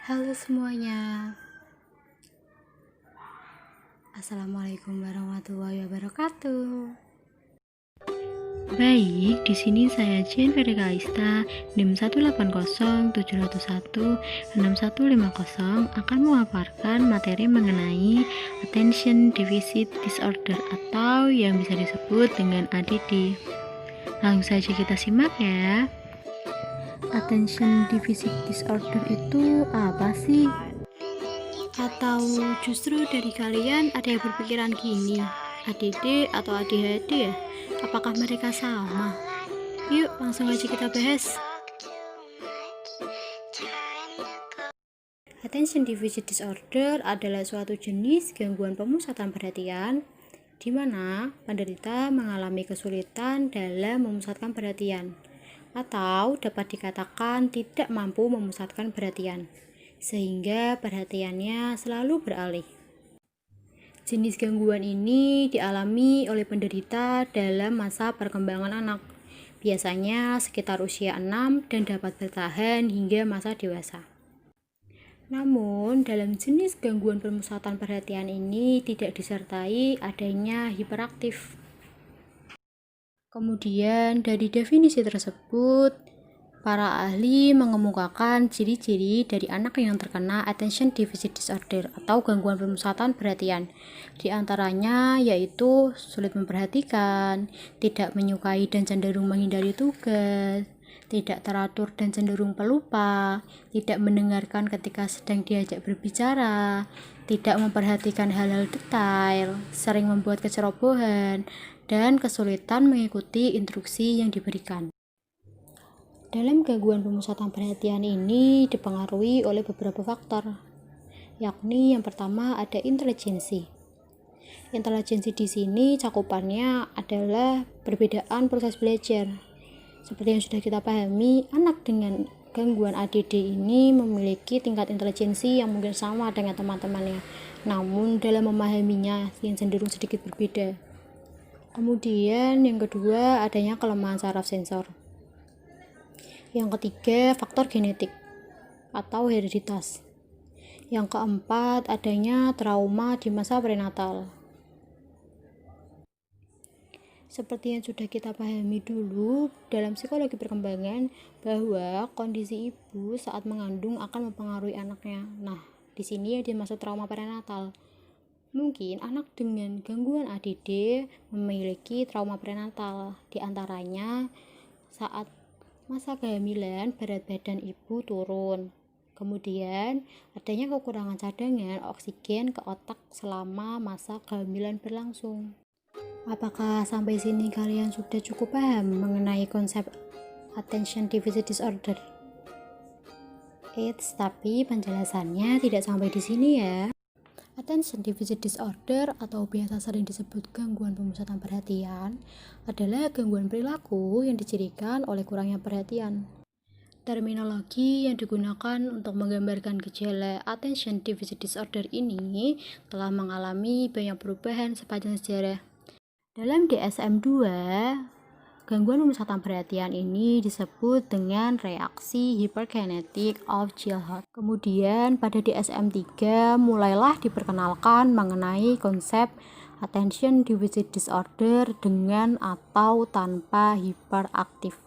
Halo semuanya, Assalamualaikum warahmatullahi wabarakatuh. Baik, di sini saya Jane Verikaista, NIM 18070161150 akan memaparkan materi mengenai Attention Deficit Disorder atau yang bisa disebut dengan ADD. Langsung saja kita simak ya. Attention Deficit Disorder itu apa sih? Atau justru dari kalian ada yang berpikiran gini, ADD atau ADHD ya? Apakah mereka sama? Yuk langsung aja kita bahas. Attention Deficit Disorder adalah suatu jenis gangguan pemusatan perhatian di mana penderita mengalami kesulitan dalam memusatkan perhatian atau dapat dikatakan tidak mampu memusatkan perhatian sehingga perhatiannya selalu beralih. Jenis gangguan ini dialami oleh penderita dalam masa perkembangan anak, biasanya sekitar usia 6 dan dapat bertahan hingga masa dewasa. Namun, dalam jenis gangguan pemusatan perhatian ini tidak disertai adanya hiperaktif. Kemudian, dari definisi tersebut, para ahli mengemukakan ciri-ciri dari anak yang terkena Attention Deficit Disorder atau gangguan pemusatan perhatian. Di antaranya yaitu sulit memperhatikan, tidak menyukai dan cenderung menghindari tugas, tidak teratur dan cenderung pelupa, tidak mendengarkan ketika sedang diajak berbicara, tidak memperhatikan hal-hal detail, sering membuat kecerobohan, dan kesulitan mengikuti instruksi yang diberikan. Dalam gangguan pemusatan perhatian ini dipengaruhi oleh beberapa faktor, yakni yang pertama ada intelijensi. Intelijensi di sini cakupannya adalah perbedaan proses belajar. Seperti yang sudah kita pahami, anak dengan gangguan ADD ini memiliki tingkat intelijensi yang mungkin sama dengan teman-temannya, namun dalam memahaminya yang cenderung sedikit berbeda. Kemudian yang kedua adanya kelemahan saraf sensor. Yang ketiga, faktor genetik atau hereditas. Yang keempat, adanya trauma di masa prenatal. Seperti yang sudah kita pahami dulu dalam psikologi perkembangan bahwa kondisi ibu saat mengandung akan mempengaruhi anaknya. Nah, di sini yang dimaksud trauma prenatal. Mungkin anak dengan gangguan ADD memiliki trauma prenatal, di antaranya saat masa kehamilan berat badan ibu turun. Kemudian adanya kekurangan cadangan oksigen ke otak selama masa kehamilan berlangsung. Apakah sampai sini kalian sudah cukup paham mengenai konsep Attention Deficit Disorder? Tapi penjelasannya tidak sampai di sini ya. Attention Deficit Disorder atau biasa sering disebut gangguan pemusatan perhatian adalah gangguan perilaku yang dicirikan oleh kurangnya perhatian. Terminologi yang digunakan untuk menggambarkan gejala Attention Deficit Disorder ini telah mengalami banyak perubahan sepanjang sejarah. Dalam DSM-2, gangguan pemusatan perhatian ini disebut dengan reaksi hyperkinetic of childhood. Kemudian pada DSM-3 mulailah diperkenalkan mengenai konsep Attention Deficit Disorder dengan atau tanpa hiperaktif.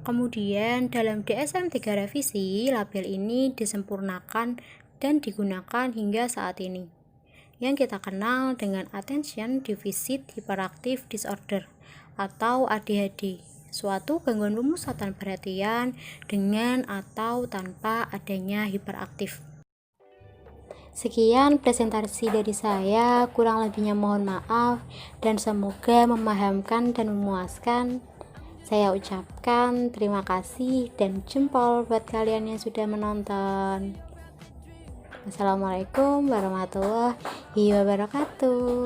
Kemudian dalam DSM-3 revisi, label ini disempurnakan dan digunakan hingga saat ini, yang kita kenal dengan Attention Deficit Hyperactive Disorder atau ADHD, suatu gangguan pemusatan perhatian dengan atau tanpa adanya hiperaktif. Sekian presentasi dari saya, kurang lebihnya mohon maaf dan semoga memahamkan dan memuaskan. Saya ucapkan terima kasih dan jempol buat kalian yang sudah menonton. Wassalamualaikum warahmatullahi wabarakatuh.